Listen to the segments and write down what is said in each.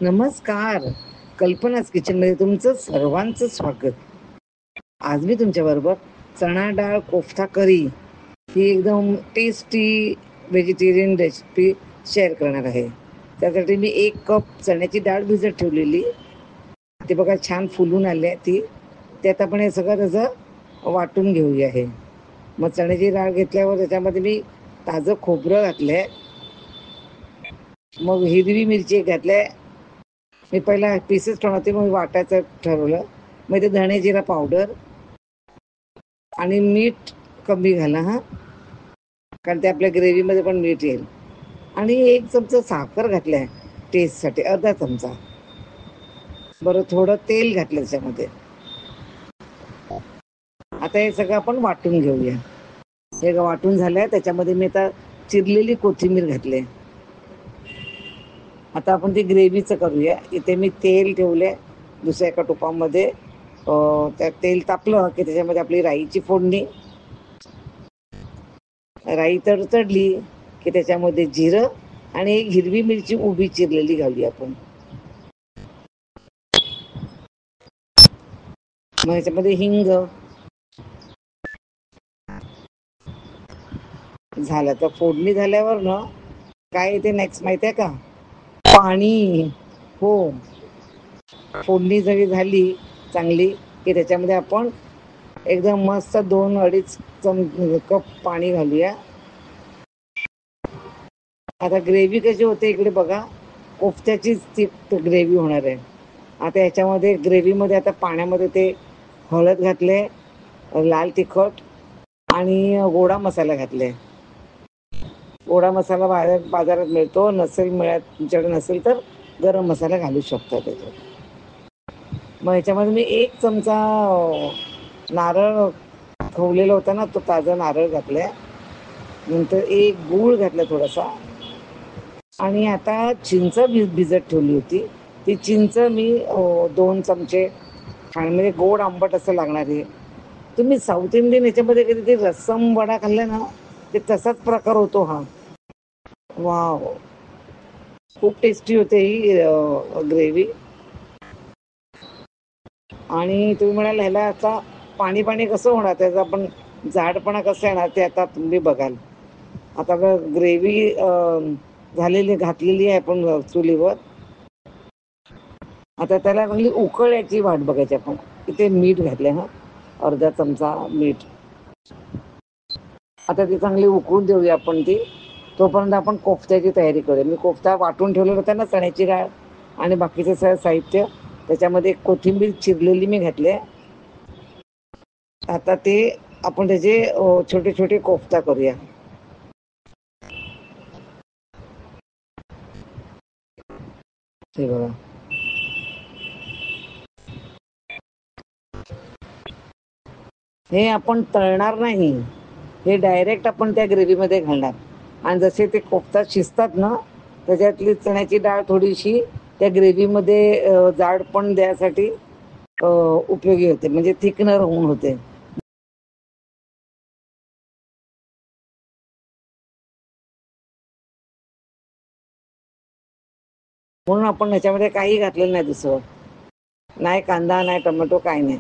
नमस्कार. कल्पनाच किचनमध्ये तुमचं सर्वांचं स्वागत. आज मी तुमच्याबरोबर चणा डाळ कोफ्ता करी ही एकदम टेस्टी व्हेजिटेरियन रेसिपी शेअर करणार आहे. त्यासाठी मी 1 कप चण्याची डाळ भिजत ठेवलेली. ती बघा छान फुलून आली आहे ती. त्यात आपण हे सगळं त्याचं वाटून घेऊया हे. मग चण्याची डाळ घेतल्यावर त्याच्यामध्ये मी ताजं खोबरं घातलंय. मग हिरवी मिरची घातल्या. मी पहिला पीसेस ठेवते मग वाटायचं ठरवलं. मग ते धणे जिरा पावडर आणि मीठ कमी घाला हां, कारण ते आपल्या ग्रेव्हीमध्ये पण मीठ येईल. आणि 1 चमचा साखर घातली आहे टेस्टसाठी, अर्धा चमचा. बरं थोडं तेल घातलं त्याच्यामध्ये. आता हे सगळं आपण वाटून घेऊया. हे वाटून झालंय त्याच्यामध्ये मी आता चिरलेली कोथिंबीर घातली. आता आपण ती ग्रेव्हीचं करूया. इथे मी तेल ठेवले दुसऱ्या एका टोपामध्ये. त्यात तेल तापलं की त्याच्यामध्ये आपली राईची फोडणी. राई तडतडली की त्याच्यामध्ये जिरं आणि 1 हिरवी मिरची उभी चिरलेली घालूया आपण. मग ह्याच्यामध्ये हिंग झालं. तर फोडणी झाल्यावर ना काय येते नेक्स्ट माहिती आहे का? पाणी. हो, फोडणी जरी झाली चांगली की त्याच्यामध्ये आपण एकदम मस्त 2-2.5 कप पाणी घालूया. आता ग्रेव्ही कशी होते इकडे बघा. कोफ्त्याचीच ती ग्रेव्ही होणार आहे. आता याच्यामध्ये ग्रेव्हीमध्ये आता पाण्यामध्ये ते हळद घातले, लाल तिखट आणि गोडा मसाला घातले. गोडा मसाला बाजारात मिळतो. नसेल मिळत तुमच्याकडे नसेल तर गरम मसाला घालू शकता त्याच्यात. मग ह्याच्यामध्ये मी 1 चमचा नारळ खवलेला होता ना, तो ताजा नारळ घातलाय. नंतर 1 गूळ घातला थोडासा. आणि आता चिंच भिजत ठेवली होती. ती चिंच मी 2 चमचे खाण्यामध्ये गोड आंबट असं लागणार आहे. तुम्ही साऊथ इंडियन याच्यामध्ये कधी ते रस्सम वडा खाल्ला ना, ते तसाच प्रकार होतो हा. वाव, खूप टेस्टी होते ही ग्रेव्ही. आणि तुम्ही म्हणाल ह्याला आता पाणी पाणी कसं होणार, त्याचा आपण जाडपणा कसं येणार ते आता तुम्ही बघाल. आता ग्रेव्ही झालेली घातलेली आहे आपण चुलीवर. आता त्याला चांगली उकळायची वाट बघायची आपण. इथे मीठ घातले हां, अर्धा चमचा मीठ. आता ती चांगली उकळून देऊया आपण ती. तोपर्यंत आपण कोफ्त्याची तयारी करूया. मी कोफ्ता वाटून ठेवलेला होता ना, चण्याची डाळ आणि बाकीचे सगळं साहित्य. त्याच्यामध्ये कोथिंबीर चिरलेली मी घातली. आता ते आपण त्याचे छोटे छोटे कोफ्ता करूया. हे बघा, हे आपण तळणार नाही. हे डायरेक्ट आपण त्या ग्रेव्हीमध्ये घालणार. आणि जसे ते कोफ्ता शिजतात ना, त्याच्यातली चण्याची डाळ थोडीशी त्या ग्रेव्हीमध्ये जाडपण द्यासाठी उपयोगी होते, म्हणजे थिकनर होऊन होते. म्हणून आपण ह्याच्यामध्ये काही घातलेलं नाही दुसरं. नाही कांदा, नाही टोमॅटो, काही नाही.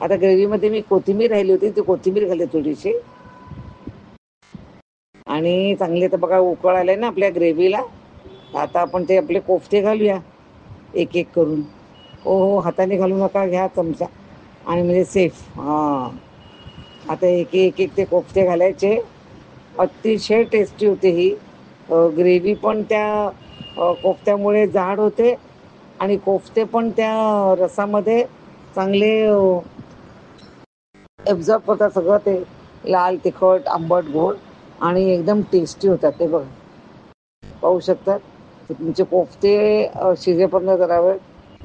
आता ग्रेव्हीमध्ये मी कोथिंबीर राहिली होती, ती कोथिंबीर घालते थोडीशी. आणि चांगले तर बघा उकळ आले ना आपल्या ग्रेव्हीला. आता आपण ते आपले कोफ्ते घालूया एक एक करून. हो हो, हाताने घालू नका, घ्या चमचा आणि म्हणजे सेफ. हां, आता एक एक एक ते कोफ्ते घालायचे. अतिशय टेस्टी होते ही ग्रेव्ही. पण त्या कोफ्त्यामुळे जाड होते आणि कोफ्ते पण त्या रसामध्ये चांगले ॲब्झॉर्ब होतात सगळं ते लाल तिखट, आंबट, गोड आणि एकदम टेस्टी होतात ते बघा. पाहू शकतात. तुमचे कोफ्ते शिजेपर्यंत जरा वेळ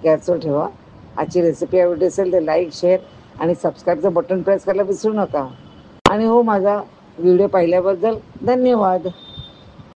गॅसवर ठेवा. आजची रेसिपी आवडली असेल तर लाईक, शेअर आणि सबस्क्राईबचं बटन प्रेस करायला विसरू नका. आणि हो, माझा व्हिडिओ पाहिल्याबद्दल धन्यवाद.